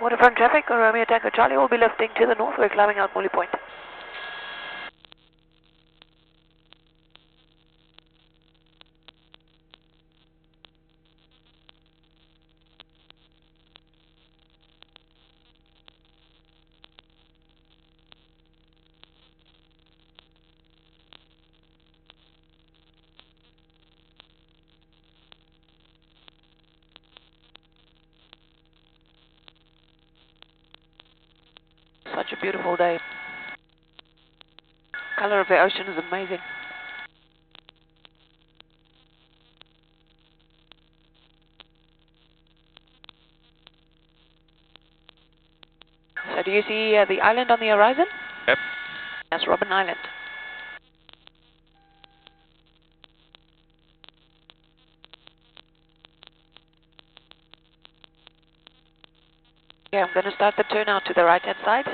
Waterfront traffic on Romeo Tango Charlie will be lifting to the north. We're climbing out Morley Point. Such a beautiful day. Color of the ocean is amazing. So do you see the island on the horizon? Yep. That's Robben Island. Okay, I'm going to start the turn out to the right-hand side.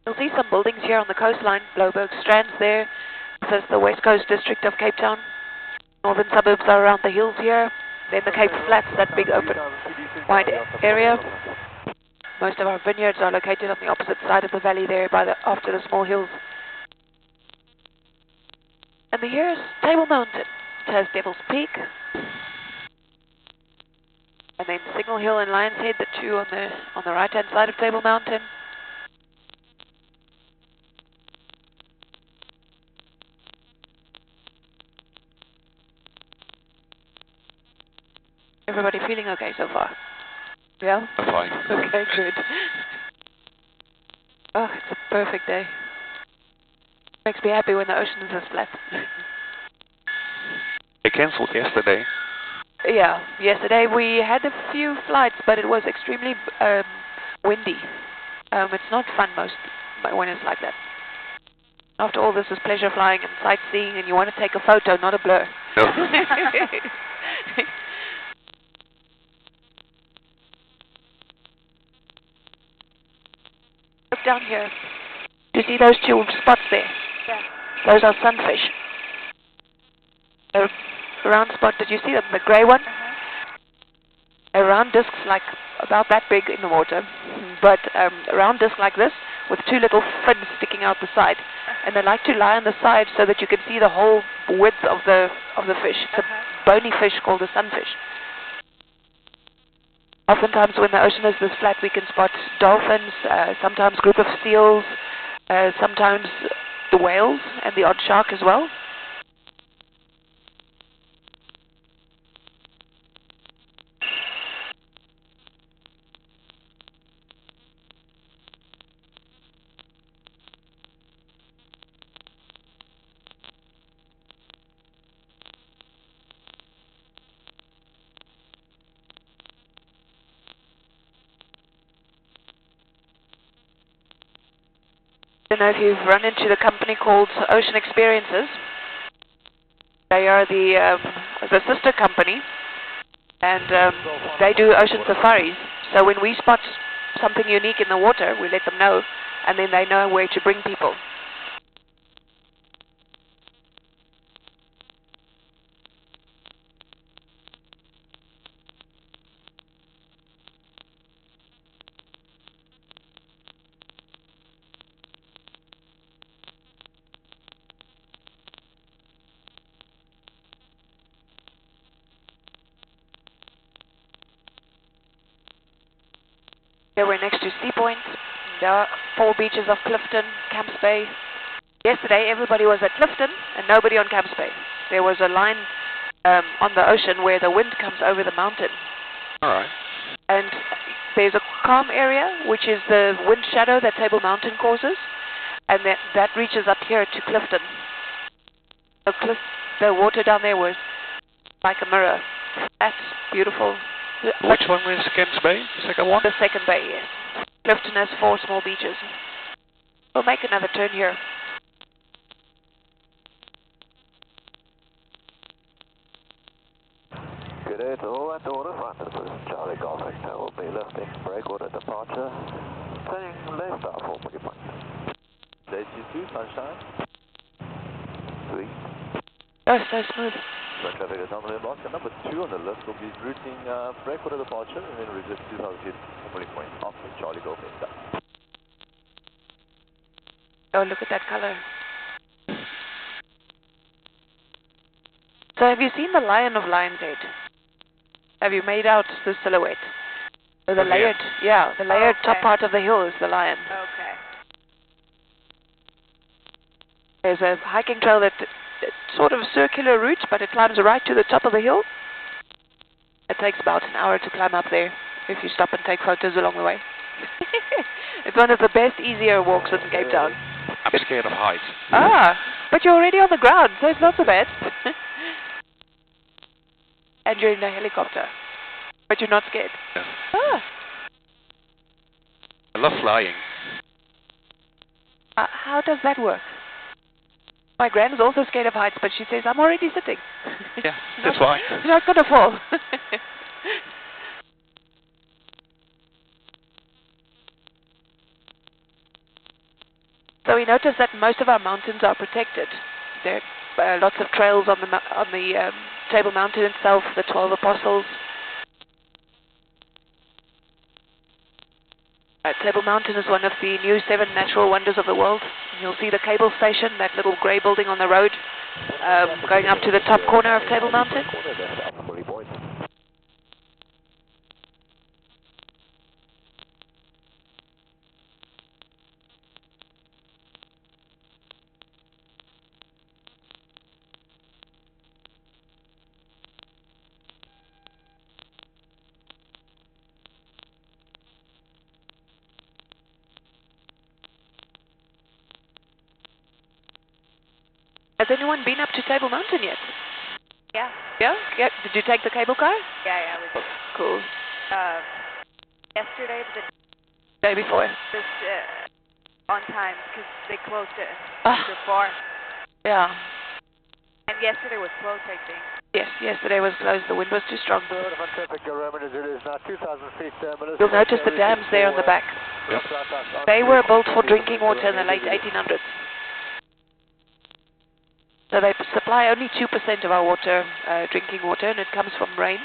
You'll see some buildings here on the coastline. Blouberg Strands there. This is the West Coast District of Cape Town. Northern suburbs are around the hills here. Then the Cape Flats, that big open wide area. Most of our vineyards are located on the opposite side of the valley there after the small hills. And here's Table Mountain. It has Devil's Peak. And then Signal Hill and Lions Head, the two on the right-hand side of Table Mountain. Everybody feeling okay so far? Yeah? I'm fine. Okay, good. Oh, it's a perfect day. Makes me happy when the ocean is this flat. They cancelled yesterday. Yeah, yesterday we had a few flights, but it was extremely windy. It's not fun when it's like that. After all, this is pleasure flying and sightseeing, and you want to take a photo, not a blur. No. Look down here. Do you see those two spots there? Yeah. Those are sunfish. A round spot, did you see them? The grey one? A round disc like about that big in the water, but a round disc like this with two little fins sticking out the side. And they like to lie on the side so that you can see the whole width of the fish. It's a bony fish called a sunfish. Oftentimes when the ocean is this flat we can spot dolphins, sometimes group of seals, sometimes the whales and the odd shark as well. I don't know if you've run into the company called Ocean Experiences. They are the sister company, and they do ocean safaris. So when we spot something unique in the water, we let them know, and then they know where to bring people. Here we're next to Sea Point. There are 4 beaches of Clifton, Camps Bay. Yesterday everybody was at Clifton and nobody on Camps Bay. There was a line on the ocean where the wind comes over the mountain. Alright. And there's a calm area, which is the wind shadow that Table Mountain causes, and that reaches up here to Clifton. The water down there was like a mirror. Flat, beautiful. Which one was Camps Bay? The second one? The second bay, yes. Clifton has 4 small beaches. We'll make another turn here. Good day to all at the waterfront. This is Charlie Golf Victor. We'll be lifting breakwater departure. Turning left off for Morley Point. Day 22, sunshine. Sweet. Oh, so smooth. So traffic is on the inbox. And number 2 on the list will be routing breakwater departure and then resist 2000 feet formally point after Charlie Golf India. Oh, look at that color. So have you seen the Lion of Lion's Head? Have you made out the silhouette? So the layered, yeah, the layered top part of the hill is the lion. Okay. There's a hiking trail that it's sort of circular route, but it climbs right to the top of the hill. It takes about an hour to climb up there if you stop and take photos along the way. It's one of the best, easier walks in Cape Town. I'm scared of heights. Ah, but you're already on the ground, so it's not so bad. And you're in a helicopter, but you're not scared. Yeah. Ah. I love flying. How does that work? My gran is also scared of heights, but she says, I'm already sitting. Yeah, that's why. You're not going to fall. So we noticed that most of our mountains are protected. There are lots of trails on the Table Mountain itself, the 12 Apostles. Table Mountain is one of the new 7 natural wonders of the world. You'll see the cable station, that little grey building on the road, going up to the top corner of Table Mountain. Has anyone been up to Table Mountain yet? Yeah. Yeah? Did you take the cable car? Yeah, we did. Cool. Yesterday, the Day before? just on time because they closed it Ah. after 4. Yeah. And yesterday was closed, I think. Yes, yesterday was closed. The wind was too strong. Traffic, your Roman is now 2,000 feet. You'll notice the dams there on the back. Yep. They were built for drinking water in the late 1800s. So they supply only 2% of our water, drinking water, and it comes from rain.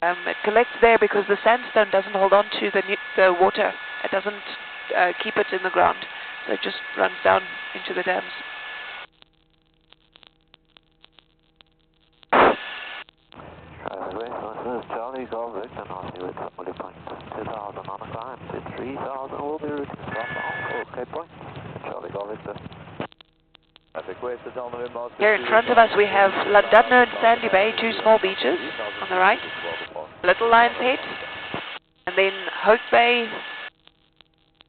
It collects there because the sandstone doesn't hold on to the water. It doesn't keep it in the ground. So it just runs down into the dams. Charlie Golf Victor, now you at formally point 2000 on a climb to 3000 will be routing southbound for Cape Point. Charlie Golf Victor. Here in front of us we have Llandudno and Sandy Bay, 2 small beaches on the right, Little Lion's Head, and then Hope Bay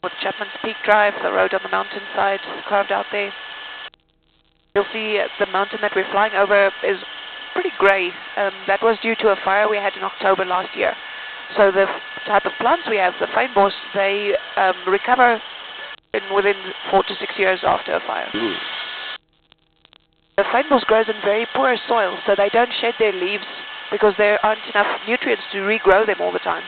with Chapman's Peak Drive, the road on the mountainside carved out there. You'll see the mountain that we're flying over is pretty grey. That was due to a fire we had in October last year. So the type of plants we have, the fynbos, they recover within 4 to 6 years after a fire. Ooh. The fynbos grows in very poor soil, so they don't shed their leaves because there aren't enough nutrients to regrow them all the time.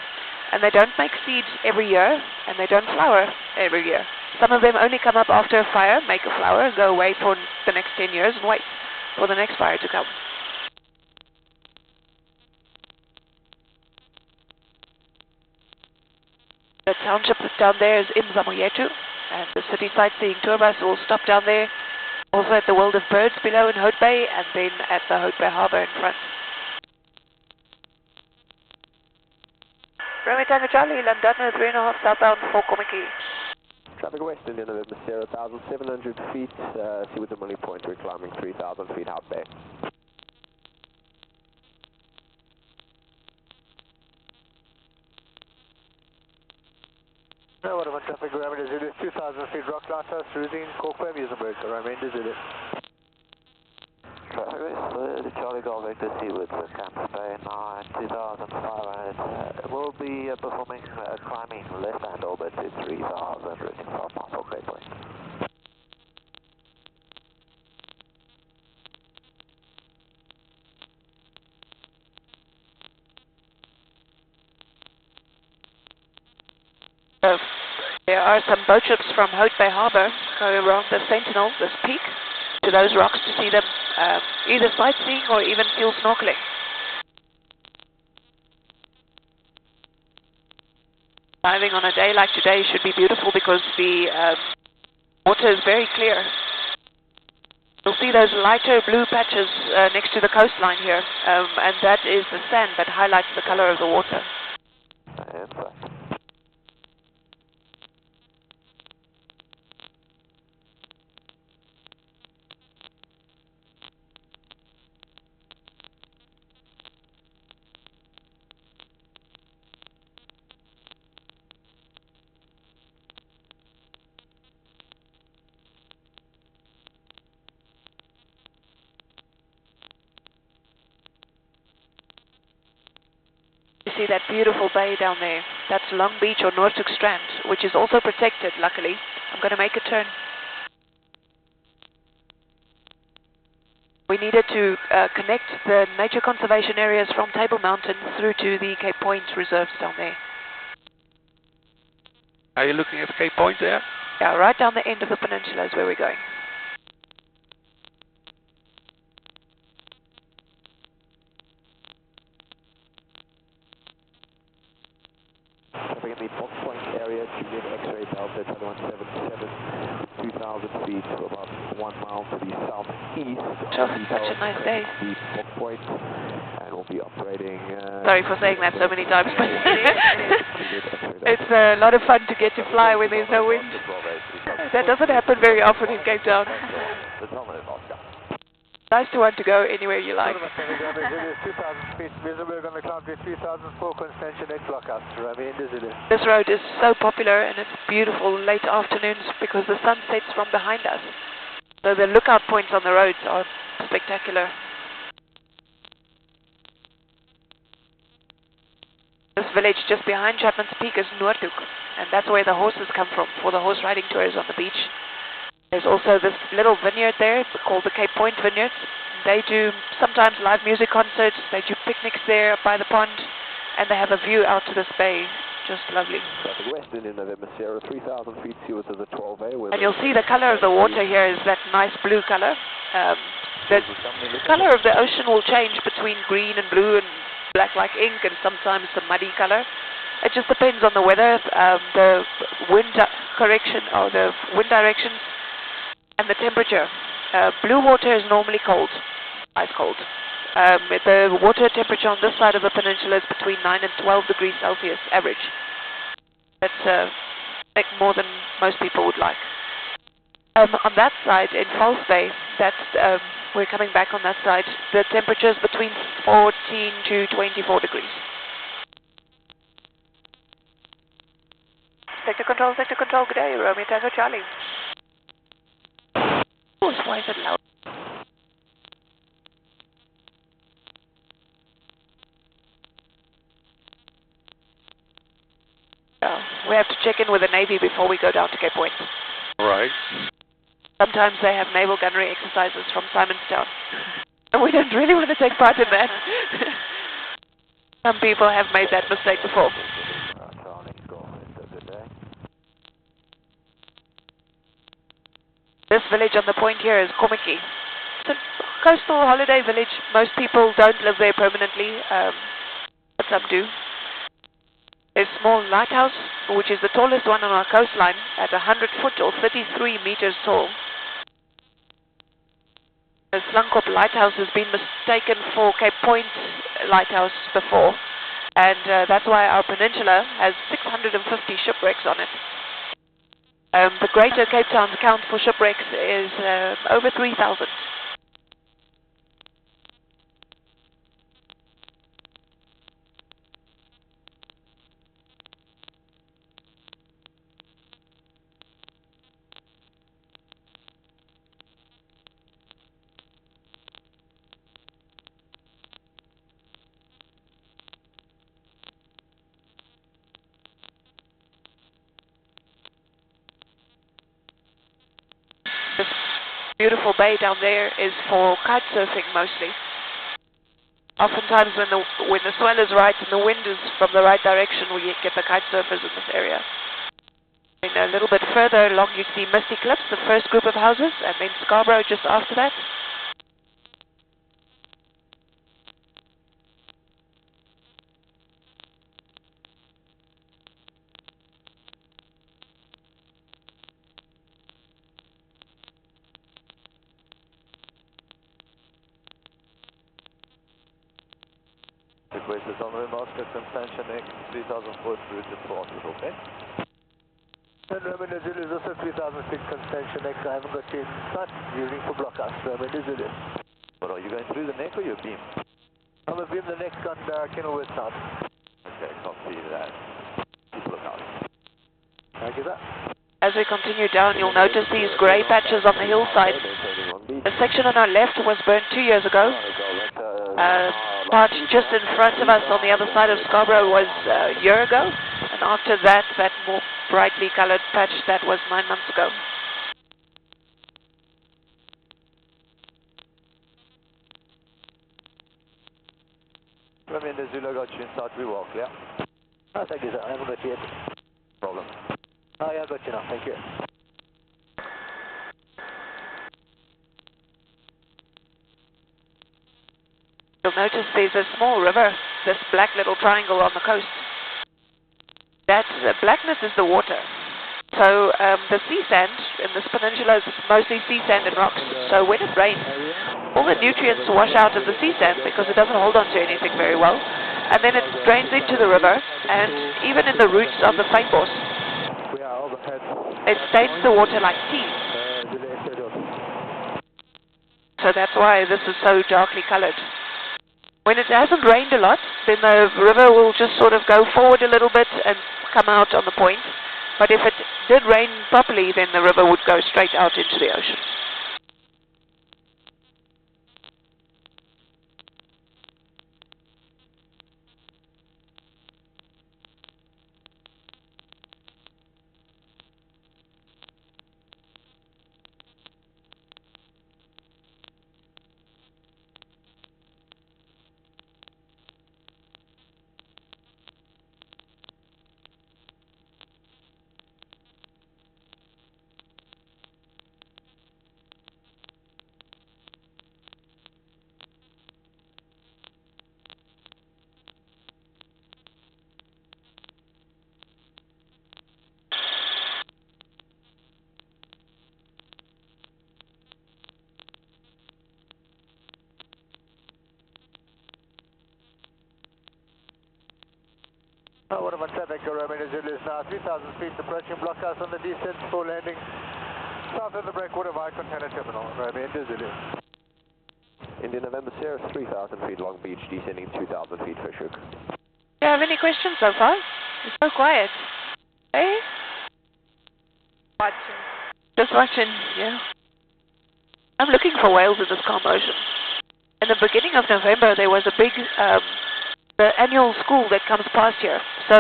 And they don't make seeds every year, and they don't flower every year. Some of them only come up after a fire, make a flower, go away for the next 10 years, and wait for the next fire to come. The township down there is Imzamoyetu, and the city sightseeing tour bus will stop down there. Also at the World of Birds below in Hope Bay, and then at the Hope Bay Harbour in front. Romeo Tango Charlie, Llandudno 3.5 southbound for Komaki. Traffic west Indian November Sierra, 1,700 feet. See with the Millie Point, we're climbing 3,000 feet out Bay. No, what about traffic parameters? It is 2,000 feet rock lighthouse, routing Corkway, Musenberg, so remainder is it. Traffic west, Charlie Golf Victor Seawoods, Campus Bay, 2,500. We'll be performing climbing left hand orbit to 3,000, routing southbound for Cape Point. There are some boat trips from Hope Bay Harbour going around the Sentinel, this peak, to those rocks to see them either sightseeing or even seal snorkeling. Diving on a day like today should be beautiful because the water is very clear. You'll see those lighter blue patches next to the coastline here, and that is the sand that highlights the color of the water. And back. You see that beautiful bay down there? That's Long Beach or Noordhoek Strand, which is also protected, luckily. I'm going to make a turn. We needed to connect the nature conservation areas from Table Mountain through to the Cape Point reserves down there. Are you looking at Cape Point there? Yeah, right down the end of the peninsula is where we're going. Stepping in the Fox Point area, Juliet X-ray Delta 2177, 2,000 feet, so about 1 mile to the southeast. Such a nice day. The Fox Point, and we'll be operating... Sorry for saying that so many times, but it's a lot of fun to get to fly when there's no wind. That doesn't happen very often in Cape Town. Nice to want to go anywhere you like. 2,000 feet, visible on the cloud with 3,004 Constantia next blockhouse, Rami and Zulu. This road is so popular and it's beautiful late afternoons because the sun sets from behind us. So the lookout points on the roads are spectacular. This village just behind Chapman's Peak is Noordhoek, and that's where the horses come from for the horse riding tours on the beach. There's also this little vineyard there called the Cape Point Vineyards. They do sometimes live music concerts, they do picnics there by the pond, and they have a view out to this bay. Just lovely. Traffic west in November Sierra, 3,000 feet, sea to the 12A. And you'll see the color of the water here is that nice blue color. The color of the ocean will change between green and blue and black like ink and sometimes the muddy color. It just depends on the weather, the wind correction or the wind directions, and the temperature. Blue water is normally cold, ice cold. The water temperature on this side of the peninsula is between 9 and 12 degrees Celsius average. That's like more than most people would like. On that side, in False Bay, that's we're coming back on that side. The temperature is between 14 to 24 degrees. Sector Control, good day, Romeo Tango Charlie. Oh, why is it loud? Oh, we have to check in with the Navy before we go down to Cape Point. Right. Sometimes they have naval gunnery exercises from Simonstown. And we don't really want to take part in that. Some people have made that mistake before. This village on the point here is Kommetjie. It's a coastal holiday village. Most people don't live there permanently, but some do. There's a small lighthouse, which is the tallest one on our coastline, at 100 foot or 33 meters tall. The Slankop Lighthouse has been mistaken for Cape Point Lighthouse before, and that's why our peninsula has 650 shipwrecks on it. The greater Cape Town's count for shipwrecks is over 3,000. This beautiful bay down there is for kite surfing mostly. Oftentimes when the swell is right and the wind is from the right direction, we get the kite surfers in this area. And a little bit further along you see Misty Cliffs, the first group of houses, and then Scarborough just after that. West is on Oscar Constantia next 3000 foot route to Portsmouth, okay? And Romeo Zulu is also 3000 feet Constantia next. I haven't got you in front, using for blockhouse, Romeo Zulu. What are you going through the neck or your beam? I'm a beam the neck on Kenilworth South. Okay, copy that. Keep lookout. Thank you, sir. As we continue down, you'll notice these grey patches on the hillside. The section on our left was burnt 2 years ago. Part just in front of us on the other side of Scarborough was a year ago. And after that, that more brightly coloured patch, that was 9 months ago. Romeo Zulu got you inside, we walk, yeah? Oh, thank you, sir. I haven't got you yet. Problem. Oh, yeah, I got you now. Thank you. You'll notice there's a small river, this black little triangle on the coast. That blackness is the water. So the sea sand in this peninsula is mostly sea sand and rocks. So when it rains, all the nutrients wash out of the sea sand because it doesn't hold on to anything very well. And then it drains into the river, and even in the roots of the fynbos, it stains the water like tea. So that's why this is so darkly coloured. When it hasn't rained a lot, then the river will just sort of go forward a little bit and come out on the point. But if it did rain properly, then the river would go straight out into the ocean. Oh, what about traffic? Romeo Zulu is now 3,000 feet approaching blockhouse on the descent for landing south of the breakwater via container terminal. Romeo Zulu. Indian November Sierra 3,000 feet Long Beach, descending 2,000 feet Fish Hook. Do you have any questions so far? It's so quiet. Hey? Watching. Just watching, yeah. I'm looking for whales in this calm ocean. In the beginning of November, there was a big the annual school that comes past here. So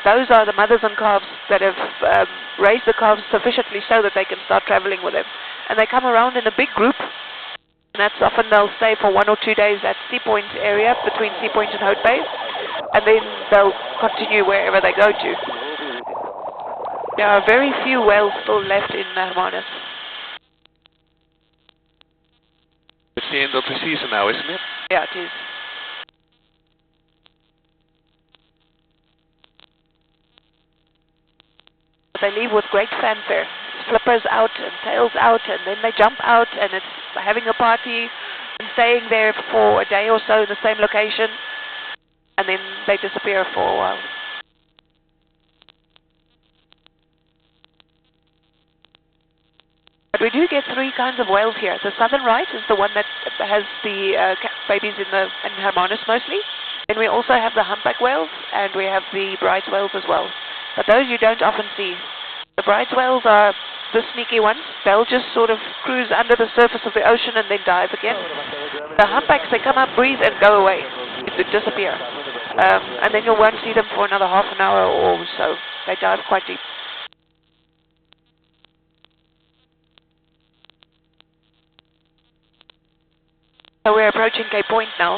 those are the mothers and calves that have raised the calves sufficiently so that they can start traveling with them. And they come around in a big group. And that's often they'll stay for 1 or 2 days at Sea Point area, between Sea Point and Hout Bay. And then they'll continue wherever they go to. There are very few whales still left in Hermanus. It's the end of the season now, isn't it? Yeah, it is. They leave with great fanfare. Flippers out and tails out, and then they jump out, and it's having a party and staying there for a day or so in the same location, and then they disappear for a while. But we do get 3 kinds of whales here. The southern right is the one that has the babies in Hermanus mostly. Then we also have the humpback whales, and we have the Bride's whales as well. But those you don't often see. The Bride's whales are the sneaky ones. They'll just sort of cruise under the surface of the ocean and then dive again. The humpbacks, they come up, breathe, and go away. They disappear. And then you won't see them for another half an hour or so. They dive quite deep. So we're approaching Cape Point now.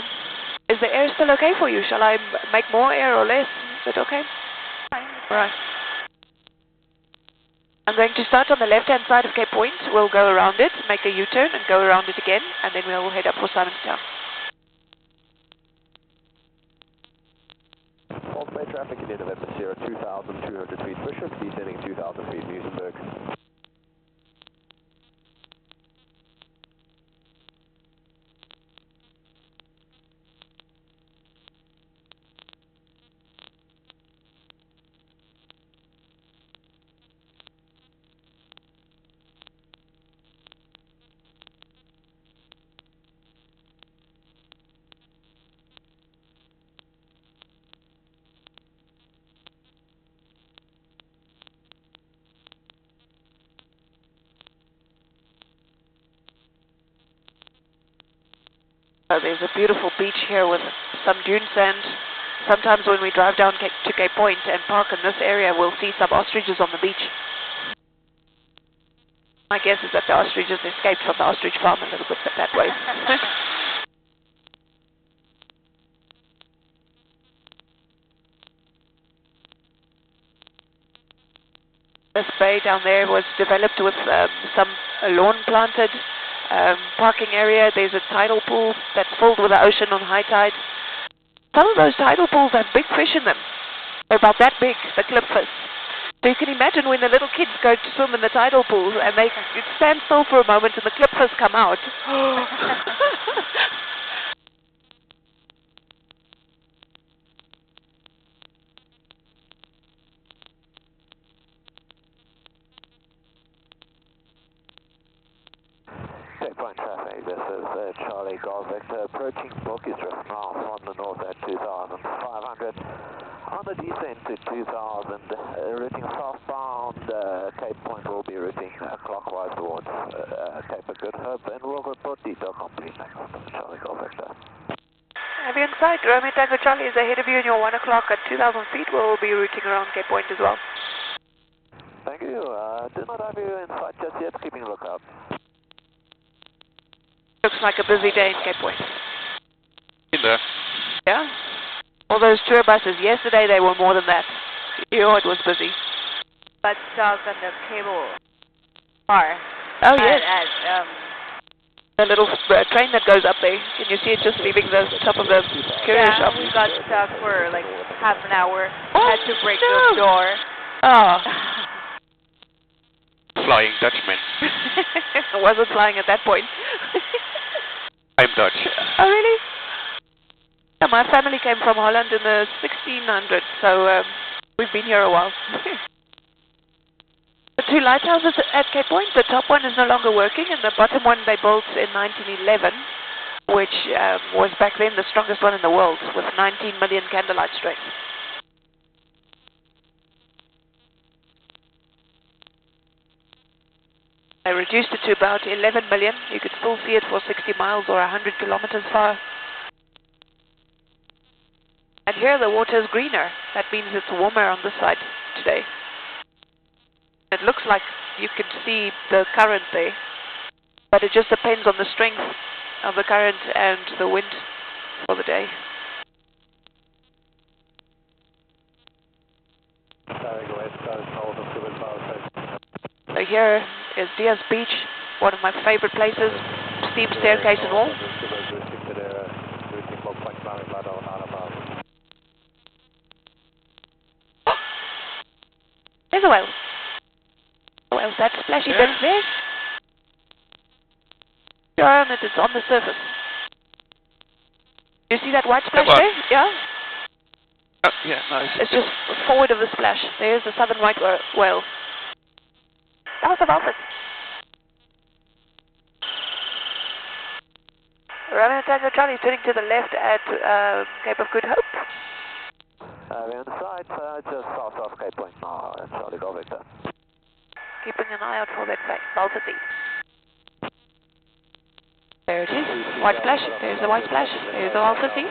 Is the air still okay for you? Shall I make more air or less? Is it okay? Right. I'm going to start on the left-hand side of Cape Point. We'll go around it, make a U-turn, and go around it again, and then we'll head up for Simonstown. False Bay traffic in November Sierra 2,200 feet Bishop, descending 2,000 feet Muizenberg. There's a beautiful beach here with some dune sand. Sometimes when we drive down to Cape Point and park in this area, we'll see some ostriches on the beach. My guess is that the ostriches escaped from the ostrich farm a little bit that way. This bay down there was developed with some lawn planted parking area. There's a tidal pool that's filled with the ocean on high tide. Some of those tidal pools have big fish in them. They're about that big, the clipfish. So you can imagine when the little kids go to swim in the tidal pools and they stand still for a moment and the clipfish come out. Cape Point traffic, this is Charlie Golf Victor approaching Bulky Drift now on the north at 2,500. On the descent to 2,000, routing southbound, Cape Point will be routing clockwise towards Cape of Good Hope, and we'll report detail complete next on Charlie Golf Victor. Have you in sight? Romeo Tango Charlie is ahead of you in your 1 o'clock at 2,000 feet. We'll be routing around Cape Point as well. Thank you. Do not have you in sight just yet, keeping a lookout. Looks like a busy day in Cape Point. In there. Yeah? All those tour buses, yesterday they were more than that. You know, it was busy. But stuck on the cable car. Oh, yes. At The little train that goes up there. Can you see it just leaving the top of the courier shop? we got stuck for like half an hour. Oh, Had to break no. the door. Oh. Flying Dutchman. I wasn't flying at that point. I'm Dutch. Oh, really? Yeah, my family came from Holland in the 1600s, so we've been here a while. The two lighthouses at Cape Point, the top one is no longer working, and the bottom one they built in 1911, which was back then the strongest one in the world, with 19 million candlelight strength. They reduced it to about 11 million. You could still see it for 60 miles or 100 kilometers far. And here the water is greener. That means it's warmer on this side today. It looks like you can see the current there, but it just depends on the strength of the current and the wind for the day. So here is Diaz Beach, one of my favorite places, steep staircase and all. There's a whale. Well, that splashy bit there. You're on it, it's on the surface. You see that white splash there? Yeah? Oh, yeah, nice. It's just forward of the splash. There's the southern white whale. That was the Velvet. Romeo Tango Charlie turning to the left at Cape of Good Hope. We're on the side, just south of Cape Point now, Charlie Golf Victor. Keeping an eye out for that velvety. There it is. White splash. There's the white splash. There's the velvety.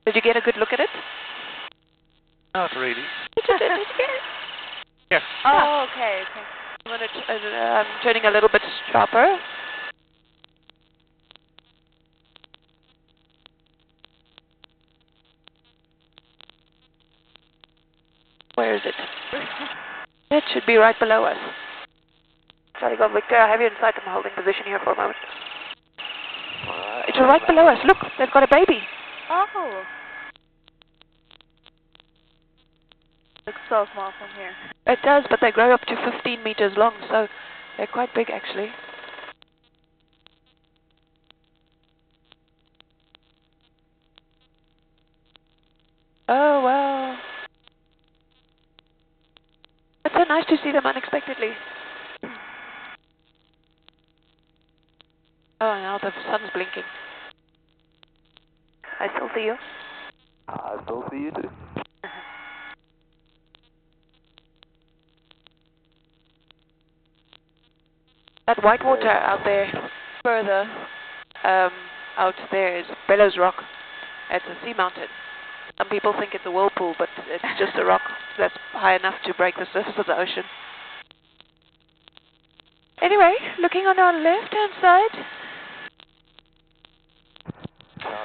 Did you get a good look at it? Not really. Yeah. Oh, okay. I'm turning a little bit sharper. Where is it? It should be right below us. Charlie Golf Victor, I have you in sight. I'm holding position here for a moment. It's right below us. Look, they've got a baby. Oh. Looks so small from here. It does, but they grow up to 15 meters long, so they're quite big actually. Oh, wow. It's so nice to see them unexpectedly. Oh, now the sun's blinking. I still see you. I still see you too. That white water out there, further out there is Bellows Rock. It's a sea mountain. Some people think it's a whirlpool, but it's just a rock that's high enough to break the surface of the ocean. Anyway, looking on our left-hand side,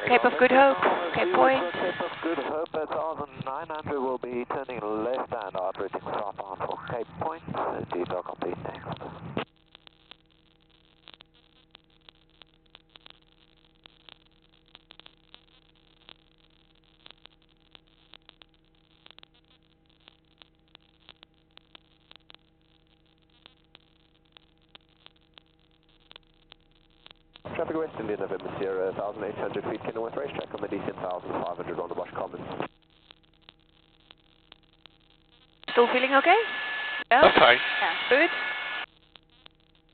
Cape of Good Hope, Cape Point. Cape of Good Hope at 1900 will be turning left and operating southbound for Cape Point. Detail complete next. Traffic west Indian November Sierra, 1,800 feet Kenilworth Racetrack on the descent, 1,500 on the Bosch Commons. Still feeling okay? Yeah? That's fine. Yeah. Good?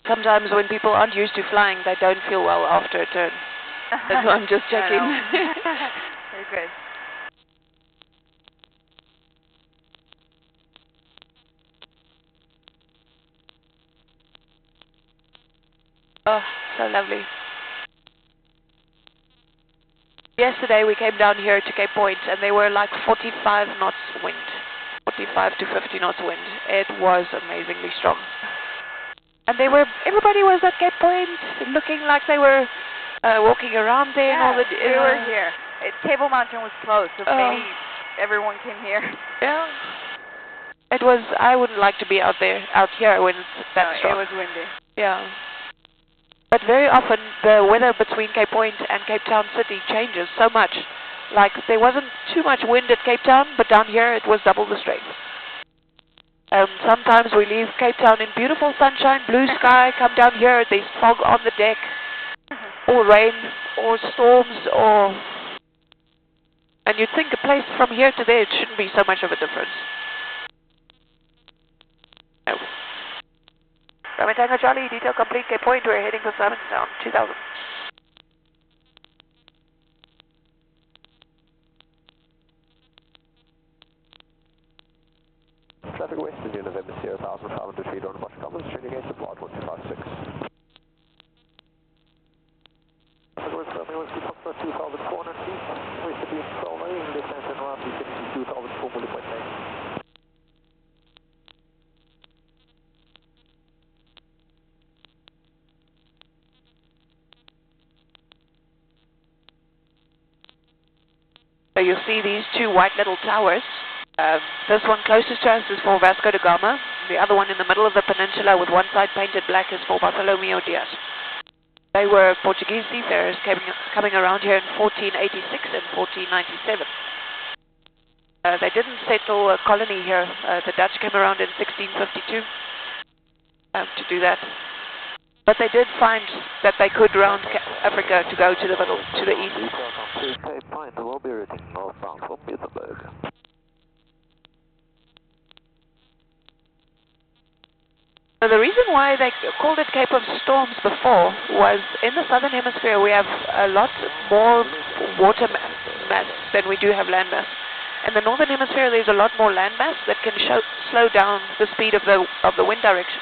Sometimes when people aren't used to flying, they don't feel well after a turn. That's why I'm just checking. Very good. Oh, so lovely. Yesterday we came down here to Cape Point and they were like 45 knots wind. 45 to 50 knots wind. It was amazingly strong. And everybody was at Cape Point looking like they were walking around there and all the... we were here. Table Mountain was closed, so maybe everyone came here. Yeah. It was, I wouldn't like to be out here when it's that strong. It was windy. Yeah. But very often the weather between Cape Point and Cape Town City changes so much. Like there wasn't too much wind at Cape Town, but down here it was double the strength. Sometimes we leave Cape Town in beautiful sunshine, blue sky, come down here, there's fog on the deck, or rain, or storms, or... And you'd think a place from here to there, it shouldn't be so much of a difference. No. Bravo Tango Charlie, detail complete, Cape Point, we're heading for Simonstown, 2000. Traffic west Indian November Sierra, 1,500 feet on the Bosch Commons, training against the flight 1256. Traffic west Romeo, Whiskey Foxtrot, 2,400 feet, west of the Control, descent and round, descent 2004, Bullet Point 9. So you'll see these two white little towers. This one closest to us is for Vasco da Gama. The other one in the middle of the peninsula with one side painted black is for Bartolomeo Diaz. They were Portuguese seafarers coming around here in 1486 and 1497. They didn't settle a colony here. The Dutch came around in 1652 to do that. But they did find that they could round Africa to go to the middle, to the east. Cape Point will be routing northbound from Petersburg. So the reason why they called it Cape of Storms before was in the southern hemisphere we have a lot more water mass than we do have land mass. In the northern hemisphere there's a lot more land mass that can slow down the speed of the wind direction.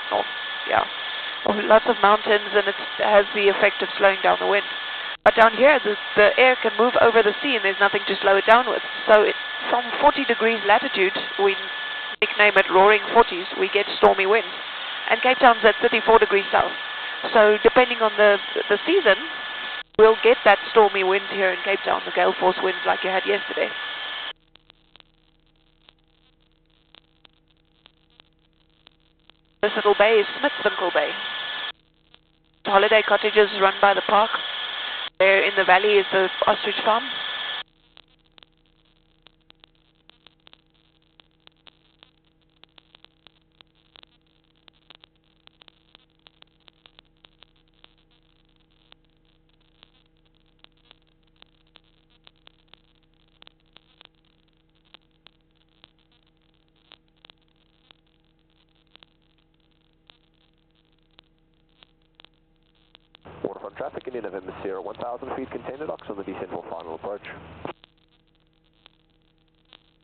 Lots of mountains and it has the effect of slowing down the wind. But down here the air can move over the sea and there's nothing to slow it down with. So from 40 degrees latitude, we nickname it roaring 40s, we get stormy winds. And Cape Town's at 34 degrees south. So depending on the season, we'll get that stormy wind here in Cape Town, the gale force winds like you had yesterday. This little bay is Smithwinkle Bay. Holiday cottages run by the park. There in the valley is the ostrich farm. Waterfront traffic, Indian November Sierra, 1,000 feet container docks on the descent for final approach.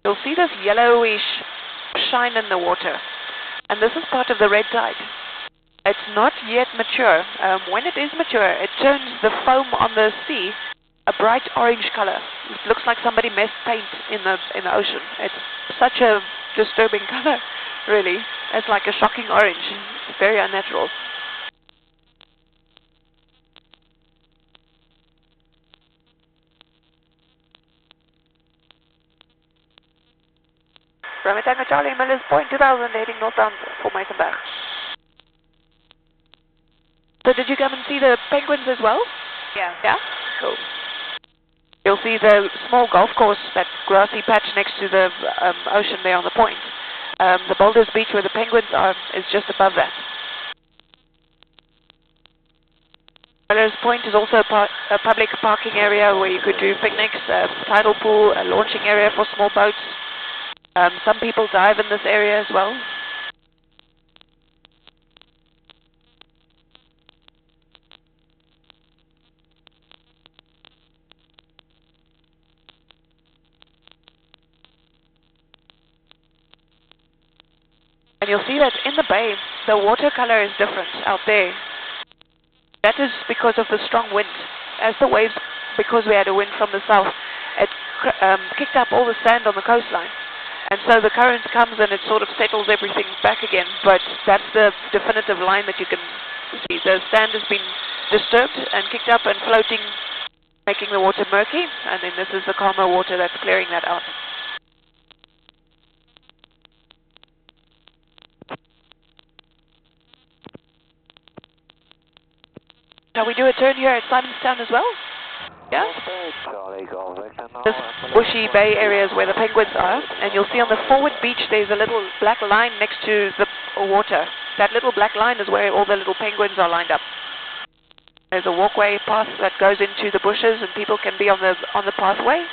You'll see this yellowish shine in the water, and this is part of the red tide. It's not yet mature. When it is mature, it turns the foam on the sea a bright orange color. It looks like somebody messed paint in the ocean. It's such a disturbing color, really. It's like a shocking orange. It's very unnatural. Romeo Tango Charlie, Miller's Point 2000, heading northbound for Meisenberg. So did you come and see the penguins as well? Yeah. Yeah? Cool. You'll see the small golf course, that grassy patch next to the ocean there on the point. The Boulders Beach where the penguins are is just above that. Miller's Point is also a public parking area where you could do picnics, a tidal pool, a launching area for small boats. Some people dive in this area as well. And you'll see that in the bay, the water color is different out there. That is because of the strong wind. As the waves, because we had a wind from the south, it kicked up all the sand on the coastline. And so the current comes and it sort of settles everything back again. But that's the definitive line that you can see. The sand has been disturbed and kicked up and floating, making the water murky. And then this is the calmer water that's clearing that out. Shall we do a turn here at Simonstown as well? Yeah? This bushy bay area is where the penguins are, and you'll see on the forward beach there's a little black line next to the water. That little black line is where all the little penguins are lined up. There's a walkway path that goes into the bushes, and people can be on the pathway.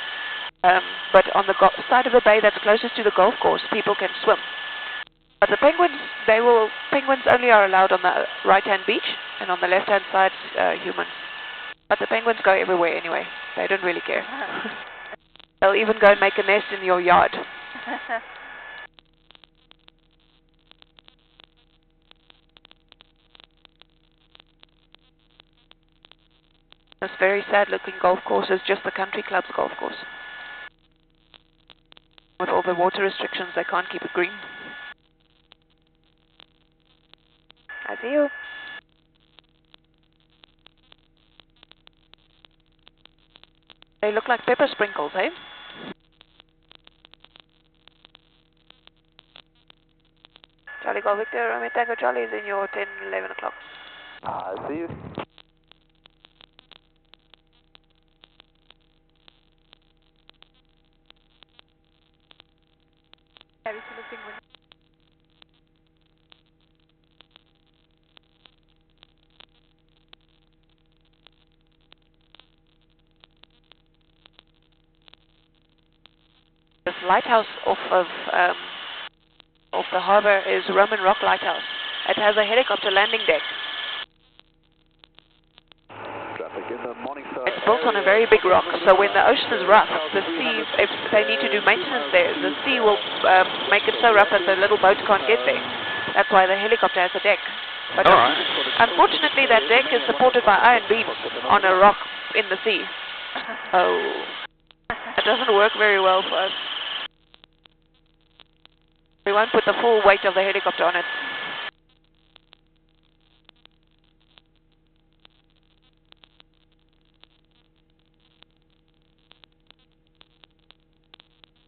But on the side of the bay that's closest to the golf course, people can swim. But the penguins, penguins only are allowed on the right-hand beach, and on the left-hand side, humans. But the penguins go everywhere anyway. They don't really care. They'll even go and make a nest in your yard. This very sad-looking golf course is just the country club's golf course. With all the water restrictions, they can't keep it green. I see you. They look like pepper sprinkles, eh? Charlie Golf Victor, Romeo Tango Charlie is in your 10, 11 o'clock. I see you. Have you seen the penguin? This lighthouse off the harbor is Roman Rock Lighthouse. It has a helicopter landing deck. Traffic in the morning, sir. It's built on a very big rock, so when the ocean is rough, the sea, if they need to do maintenance there, the sea will make it so rough that the little boat can't get there. That's why the helicopter has a deck. But unfortunately, that deck is supported by iron beams on a rock in the sea. Oh, it doesn't work very well for us. We won't put the full weight of the helicopter on it.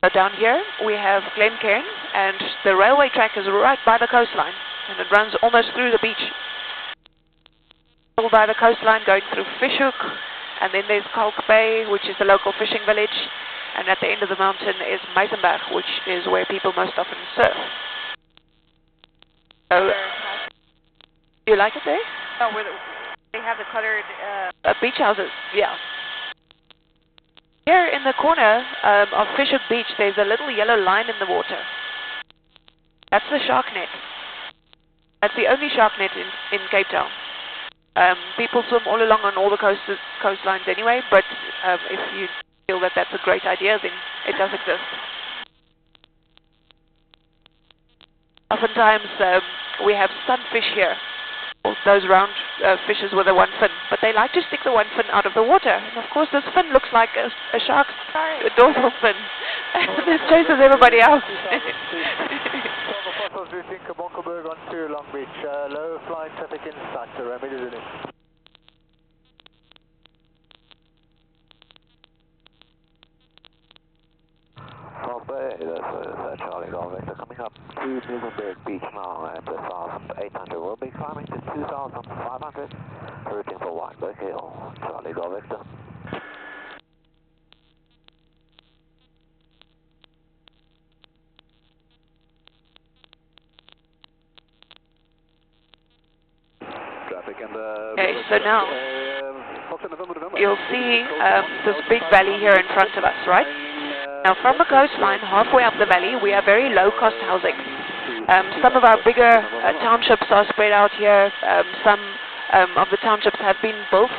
So down here we have Glencairn, and the railway track is right by the coastline, and it runs almost through the beach. All by the coastline going through Fishhook, and then there's Kalk Bay, which is the local fishing village, and at the end of the mountain is Meisenberg, which is where people most often surf. So, you like it there? Oh, where they have the cluttered... beach houses, yeah. Here in the corner of Fishhook Beach, there's a little yellow line in the water. That's the shark net. That's the only shark net in Cape Town. People swim all along on all the coastlines anyway, but if you feel that that's a great idea, then it does exist. Oftentimes we have sunfish here. those round fishes with a one fin, but they like to stick the one fin out of the water. And of course, this fin looks like a shark's dorsal fin, and it chases everybody else. Fossils routing Kabonkoberg on to Long Beach. Low flying traffic in sight, Ramid is in. South Bay, that's Charlie Golf Vector coming up to Middleburg Beach now at 1,800. We'll be climbing to 2,500, routing for Weinberg Hill, Charlie Golf Vector. Traffic and Okay, so now you'll see this big valley here in front of us, right? Now from the coastline, halfway up the valley, we have very low-cost housing. Some of our bigger townships are spread out here. Some of the townships have been built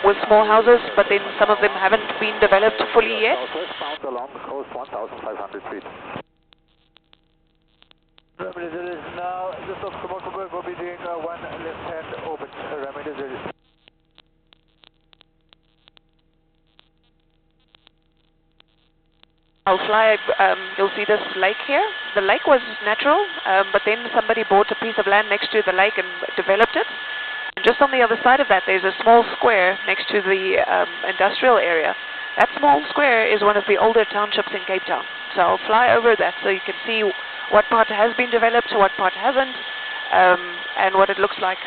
with small houses, but then some of them haven't been developed fully yet. Along the coast, 1,500 feet. Remedy is now, just off Kabonkoberg, we'll be doing one left-hand orbit. Remedy is. I'll fly, you'll see this lake here. The lake was natural, but then somebody bought a piece of land next to the lake and developed it. And just on the other side of that, there's a small square next to the industrial area. That small square is one of the older townships in Cape Town. So I'll fly over that so you can see what part has been developed, what part hasn't, and what it looks like.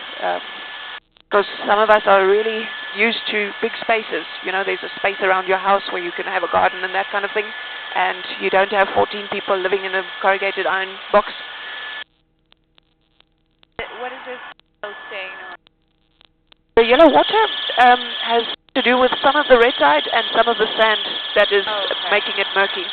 Because some of us are really used to big spaces. You know, there's a space around your house where you can have a garden and that kind of thing. And you don't have 14 people living in a corrugated iron box. What is this saying? The yellow water has to do with some of the red tide and some of the sand that is making it murky.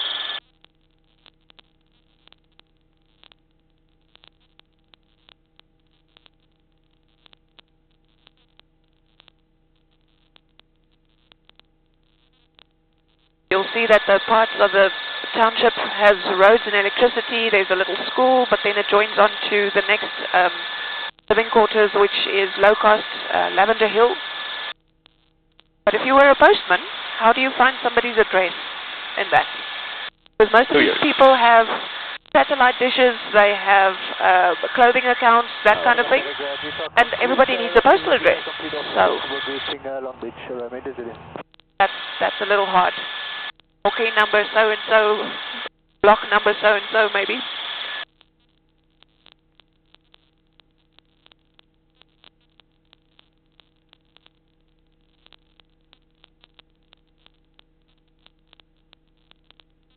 You'll see that the parts of the township has roads and electricity. There's a little school, but then it joins on to the next living quarters, which is low-cost Lavender Hill. But if you were a postman, how do you find somebody's address in that? Because most of these people have satellite dishes, they have clothing accounts, that kind of thing, and everybody needs a postal address. So that's a little hard. Okay, number so-and-so, block number so-and-so, maybe.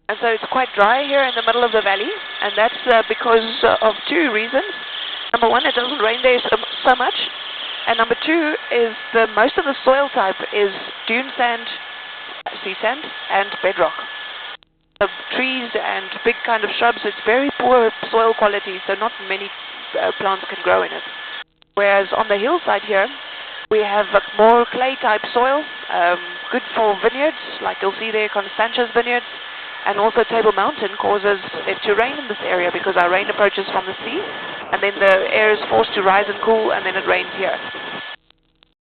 And so it's quite dry here in the middle of the valley, and that's because of two reasons. Number one, it doesn't rain there so much, and number two is most of the soil type is dune sand, sea sand, and bedrock. Trees and big kind of shrubs, it's very poor soil quality, so not many plants can grow in it. Whereas on the hillside here, we have more clay type soil, good for vineyards, like you'll see there, Constantia's vineyards, and also Table Mountain causes it to rain in this area because our rain approaches from the sea, and then the air is forced to rise and cool, and then it rains here.